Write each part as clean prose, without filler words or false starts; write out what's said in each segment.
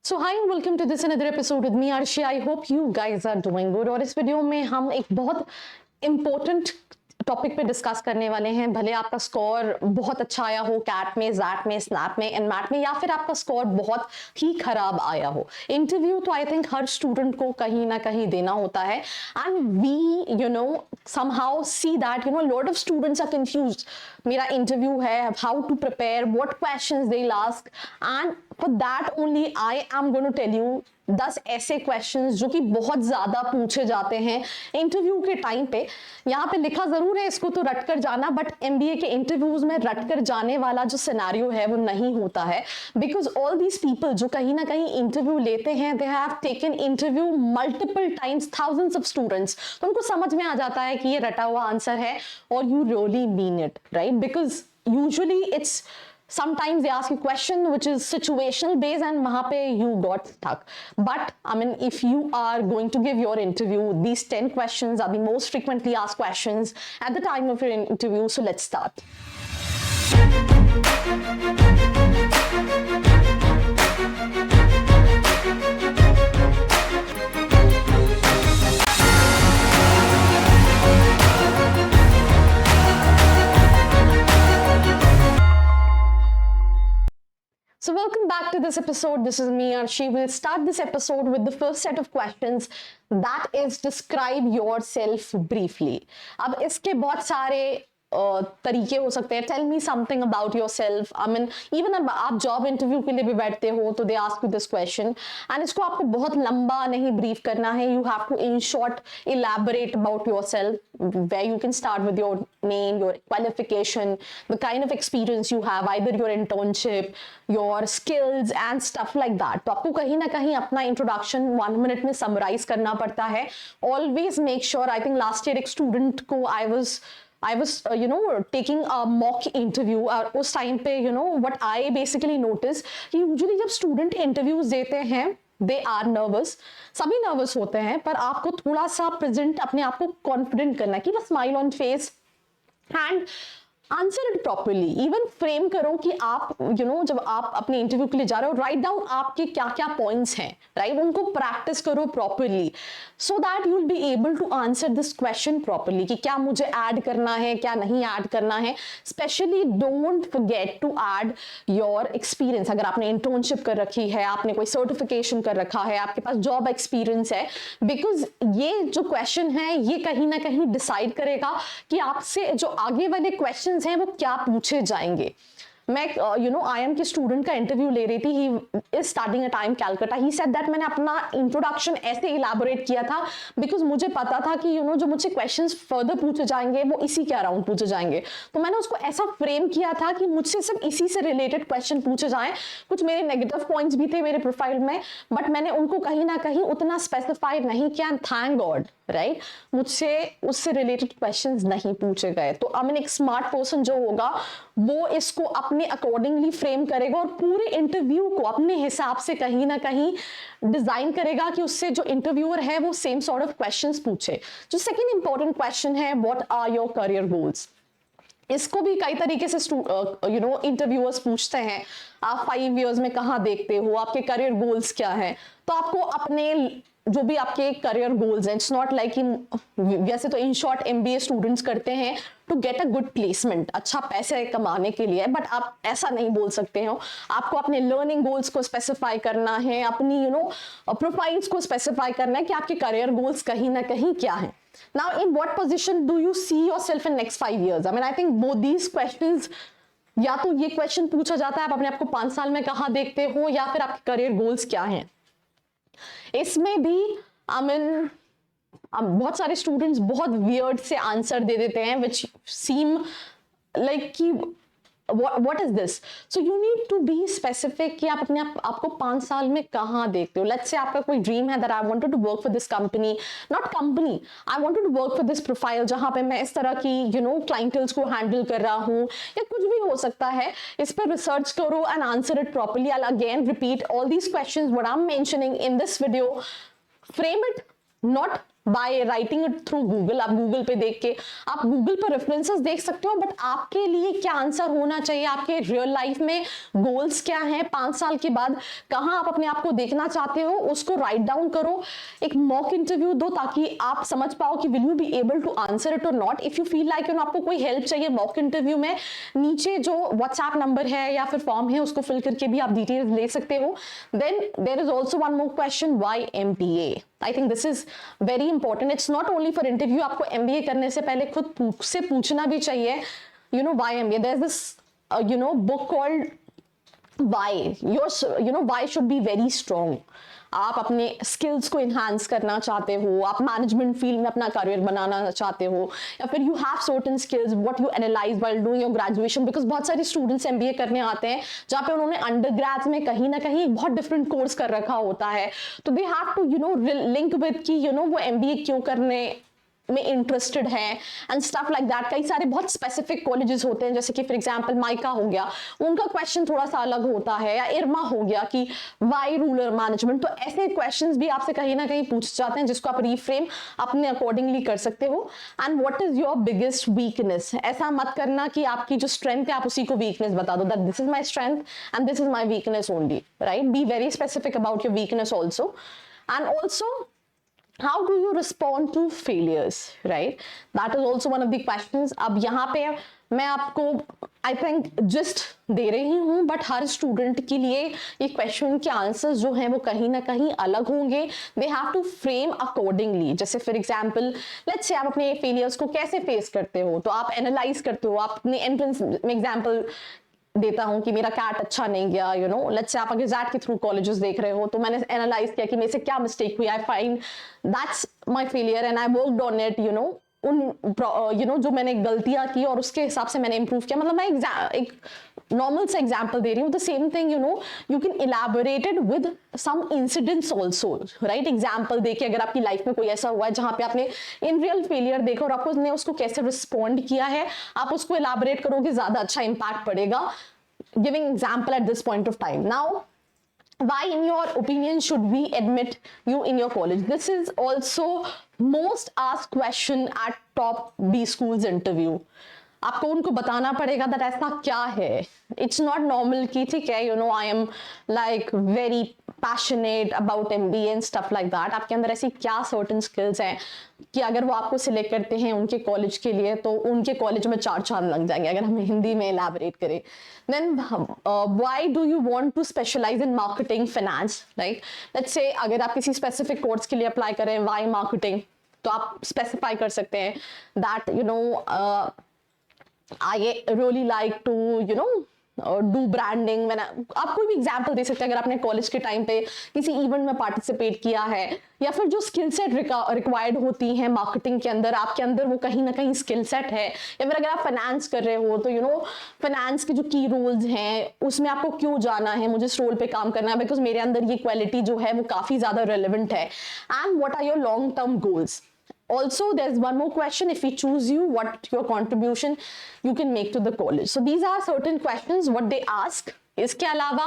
So hi and welcome to this another episode with me Arshi. I hope you guys are doing good. और इस video में हम एक बहुत इंपॉर्टेंट टॉपिक पे डिस्कस करने वाले हैं। भले आपका स्कोर बहुत अच्छा आया हो कैट में, जैट में, स्नैप में, एनमैट में, या फिर आपका स्कोर बहुत ही खराब आया हो। इंटरव्यू तो आई थिंक हर स्टूडेंट को कहीं ना कहीं देना होता है and we somehow see that lot of students are confused. मेरा इंटरव्यू है, how to prepare, what questions they'll ask, and for that only I am going to tell you 10 ऐसे क्वेश्चंस जो कि बहुत ज्यादा पूछे जाते हैं इंटरव्यू के टाइम पे। यहाँ पे लिखा जरूर है इसको तो रट कर जाना, बट एमबीए के इंटरव्यूज में रट कर जाने वाला जो सिनेरियो है वो नहीं होता है, बिकॉज ऑल दीज पीपल जो कहीं ना कहीं इंटरव्यू लेते हैं, they have taken interview multiple times, thousands of students, तो उनको समझ में आ जाता है कि ये रटा हुआ आंसर है और you really mean it, right? Because usually it's sometimes they ask you question which is situational based and wahan pe you got stuck. But I mean, if you are going to give your interview, these 10 questions are the most frequently asked questions at the time of your interview. So let's start. So welcome back to this episode. This is me, Arshi. We'll start this episode with the first set of questions, that is describe yourself briefly. अब इसके बहुत सारे तरीके हो सकते हैं। Tell me something about yourself. I mean even अब आप जॉब इंटरव्यू के लिए भी बैठते हो तो they ask you this question and इसको आपको बहुत लंबा नहीं ब्रीफ करना है। You have to in short elaborate about yourself, where you can start with your name, your qualification, the kind of experience you have, either your internship, your skills and stuff like that. तो आपको कहीं ना कहीं अपना introduction 1 minute में summarise करना पड़ता है। Always make sure, I think last year एक स्टूडेंट को I was taking a mock interview और उस टाइम पे what I basically noticed कि usually जब स्टूडेंट इंटरव्यूज देते हैं दे आर नर्वस, सभी नर्वस होते हैं, पर आपको थोड़ा सा प्रेजेंट अपने आप को कॉन्फिडेंट करना है कि बस smile on face and answer it properly. Even frame करो कि आप जब आप अपने इंटरव्यू के लिए जा रहे हो, राइट डाउन आपके क्या क्या पॉइंट्स हैं, राइट? उनको प्रैक्टिस करो properly so that you will be able to answer this question properly कि क्या मुझे ऐड करना है, क्या नहीं ऐड करना है। Specially don't forget to add your experience. अगर आपने इंटर्नशिप कर रखी है, आपने कोई सर्टिफिकेशन कर रखा है, आपके पास जॉब एक्सपीरियंस है, बिकॉज ये जो क्वेश्चन है ये कहीं ना कहीं डिसाइड करेगा कि आपसे जो आगे वाले क्वेश्चन हैं वो क्या पूछे जाएंगे। मैं IIM के स्टूडेंट का इंटरव्यू ले रही थी, he is starting at IIM Calcutta. He said that मैंने अपना इंट्रोडक्शन ऐसे इलैबोरेट किया था बिकॉज मुझे पता था कि जो मुझसे क्वेश्चंस फर्दर पूछे जाएंगे वो इसी के अराउंड पूछे जाएंगे, तो मैंने उसको ऐसा फ्रेम किया था कि मुझसे सिर्फ इसी से रिलेटेड क्वेश्चन पूछे जाएं। कुछ मेरे नेगेटिव पॉइंट्स भी थे मेरे प्रोफाइल में, बट मैंने उनको कहीं ना कहीं उतना स्पेसिफाइड नहीं किया, थैंक गॉड, राइट? मुझसे उससे रिलेटेड क्वेश्चंस नहीं पूछे गए। तो आई मीन एक स्मार्ट पर्सन जो होगा वो इसको अपने अकॉर्डिंगली फ्रेम करेगा और पूरे इंटरव्यू को अपने हिसाब से कहीं ना कहीं डिजाइन करेगा कि उससे जो इंटरव्यूअर है वो सेम सॉर्ट ऑफ क्वेश्चंस पूछे। जो सेकंड इंपॉर्टेंट क्वेश्चन है, what are your career goals? इसको भी कई तरीके से इंटरव्यूअर्स पूछते हैं। आप 5 इयर्स में कहाँ देखते हो, आपके करियर गोल्स क्या हैं? तो आपको अपने जो भी आपके करियर गोल्स हैं, इट्स नॉट लाइक वैसे तो इन शॉर्ट एमबीए स्टूडेंट्स करते हैं to get a good placement, अच्छा पैसे कमाने के लिए, बट आप ऐसा नहीं बोल सकते हो। आपको अपने लर्निंग गोल्स को स्पेसिफाई करना है, अपनी प्रोफाइल्स को स्पेसिफाई करना है कि आपके करियर गोल्स कहीं ना कहीं क्या है। Now, in what position do you see yourself in next 5 years? I mean, I think both these questions, या तो ये क्वेश्चन पूछा जाता है आप अपने आप को 5 साल में कहाँ देखते हो, या फिर आपके करियर गोल्स क्या हैं। इसमें भी आई मीन बहुत सारे स्टूडेंट्स बहुत वियर्ड से आंसर दे देते हैं विच सीम लाइक कि what is this? So you need to be specific कि आप अपने आपको 5 साल में कहाँ देखते हो। Let's say आपका कोई ड्रीम है that I wanted to work for this company, not company, I wanted to work for this profile जहाँ पे मैं इस तरह की clientele को हैंडल कर रहा हूँ, या कुछ भी हो सकता है। इस पर रिसर्च करो and answer it properly. I'll again repeat all these questions what I'm mentioning in this video. Frame it not by writing it through Google. आप गूगल पे देख के, आप गूगल पर रेफरेंसेस देख सकते हो, बट आपके लिए क्या आंसर होना चाहिए, आपके रियल लाइफ में गोल्स क्या हैं, 5 साल के बाद कहाँ आप अपने आप को देखना चाहते हो, उसको राइट डाउन करो, एक मॉक इंटरव्यू दो ताकि आप समझ पाओ कि will you be able to answer it और not. If you feel like आपको कोई हेल्प चाहिए मॉक इंटरव्यू में, नीचे जो व्हाट्सएप नंबर है या फिर फॉर्म है उसको फिल करके भी आप डिटेल्स ले सकते हो। Then there is also one more question, why MBA? I think this is very important. It's not only for interview, आपको MBA करने से पहले खुद से पूछना भी चाहिए, why MBA? There is this book called why. Why should be very strong. आप अपने स्किल्स को इन्हांस करना चाहते हो, आप मैनेजमेंट फील्ड में अपना करियर बनाना चाहते हो, या फिर you have certain skills what you analyse while doing your graduation. Because बहुत सारे स्टूडेंट्स MBA करने आते हैं जहाँ पे उन्होंने अंडर ग्रेड में कहीं ना कहीं बहुत डिफरेंट कोर्स कर रखा होता है, तो they have to link with कि वो MBA क्यों करने में इंटरेस्टेड है एंड स्टफ लाइक दैट। कई सारे बहुत स्पेसिफिक कॉलेजेस होते हैं, जैसे कि फॉर एग्जांपल माइका हो गया, उनका क्वेश्चन थोड़ा सा अलग होता है, या इरमा हो गया कि वाई रूरल मैनेजमेंट। तो ऐसे क्वेश्चंस भी आपसे कहीं ना कहीं पूछ जाते हैं जिसको आप रीफ्रेम अपने अकॉर्डिंगली कर सकते हो। And what is your biggest weakness? ऐसा मत करना कि आपकी जो स्ट्रेंथ है आप उसी को वीकनेस बता दो, that this is my strength and this is my weakness only, right? Be very specific about your weakness also. And also, how do you respond to failures, right? That is also one of the questions. अब यहाँ पे मैं आपको I think just दे रही हूँ, but her student के लिए ये क्वेश्चन के आंसर्स जो हैं वो कहीं ना कहीं अलग होंगे। They have to frame accordingly. जैसे फॉर एग्जाम्पल लेट्स से आप अपने फेलियर्स को कैसे फेस करते हो, तो आप एनालाइज करते हो। आप अपने एंट्रेंस में एग्जाम्पल देता हूं कि मेरा कैट अच्छा नहीं गया, लेट्स से आप अगर जैट के थ्रू कॉलेजेस देख रहे हो, तो मैंने एनालाइज किया कि मेरे से क्या मिस्टेक हुई, I find that's my failure and I worked on it, उन जो मैंने गलतियां की और उसके हिसाब से मैंने इंप्रूव किया। मतलब मैं एक नॉर्मल सा एग्जाम्पल दे रही हूँ। The same thing you can elaborate it with some incidents also, right? Example देके अगर आपकी लाइफ में कोई ऐसा हुआ है जहां पे आपने इन रियल फेलियर देखा और आपने उसको कैसे रिस्पॉन्ड किया है, आप उसको इलैबोरेट करोगे, ज्यादा अच्छा इंपैक्ट पड़ेगा। Giving example at this point of time. Now, why in your opinion should we admit you in your college? This is also most asked question at top B schools interview. आपको उनको बताना पड़ेगा that ऐसा क्या है। It's not normal कि ठीक है, I am like very passionate about MBA and stuff like that. आपके अंदर ऐसी क्या certain skills हैं कि अगर वो आपको सिलेक्ट करते हैं उनके कॉलेज के लिए, तो उनके कॉलेज में 4 चांद लग जाएंगे, अगर हम हिंदी में elaborate करें। Then why do you want to specialize in marketing, finance? Like let's say अगर आप किसी specific course के लिए अप्लाई करें, why marketing, तो आप स्पेसिफाई कर सकते हैं that I really like to do branding. मैंने आप कोई भी एग्जाम्पल दे सकते हैं। अगर आपने कॉलेज के टाइम पे किसी इवेंट में पार्टिसिपेट किया है, या फिर जो स्किल सेट रिक्वायर्ड होती हैं मार्केटिंग के अंदर, आपके अंदर वो कहीं ना कहीं स्किल सेट है। या फिर अगर आप फाइनेंस कर रहे हो तो फाइनेंस के जो की रोल्स हैं उसमें आपको क्यों जाना है, मुझे इस रोल पे काम करना है बिकॉज मेरे अंदर ये क्वालिटी जो है वो काफी ज्यादा रेलिवेंट है। And what are your long term goals? Also, there's one more question. If we choose you, what your contribution you can make to the college? So these are certain questions what they ask. इसके अलावा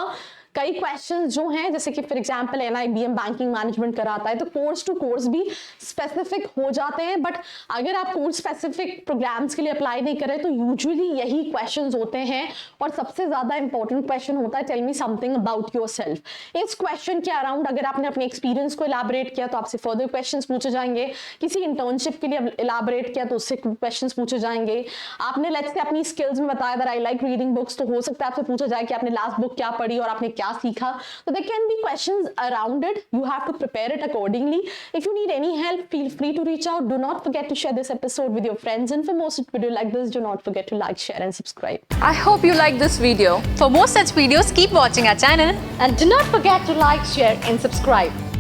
कई questions जो हैं, जैसे कि for example NIBM banking management कराता है, तो कोर्स टू कोर्स भी स्पेसिफिक हो जाते हैं। बट अगर आप कोर्स स्पेसिफिक प्रोग्राम्स के लिए अप्लाई नहीं करें तो यूजुअली यही क्वेश्चंस होते हैं। और सबसे ज्यादा इंपॉर्टेंट क्वेश्चन होता है, tell me something about yourself. इस क्वेश्चन के अराउंड अगर आपने अपने एक्सपीरियंस को इलैबोरेट किया तो आपसे फर्दर क्वेश्चंस पूछे जाएंगे। किसी इंटर्नशिप के लिए इलैबोरेट किया तो उससे क्वेश्चंस पूछे जाएंगे। आपने लेट्स से अपनी स्किल्स में बताया that I like reading books, तो हो सकता है आपसे पूछा जाए कि आपने लास्ट बुक क्या पढ़ी और आपने क्या सीखा। तो there can be questions around it. You have to prepare it accordingly. If you need any help, feel free to reach out. Do not forget to share this episode with your friends. And for more such video like this, do not forget to like, share and subscribe. I hope you like this video. For more such videos, keep watching our channel. And do not forget to like, share and subscribe.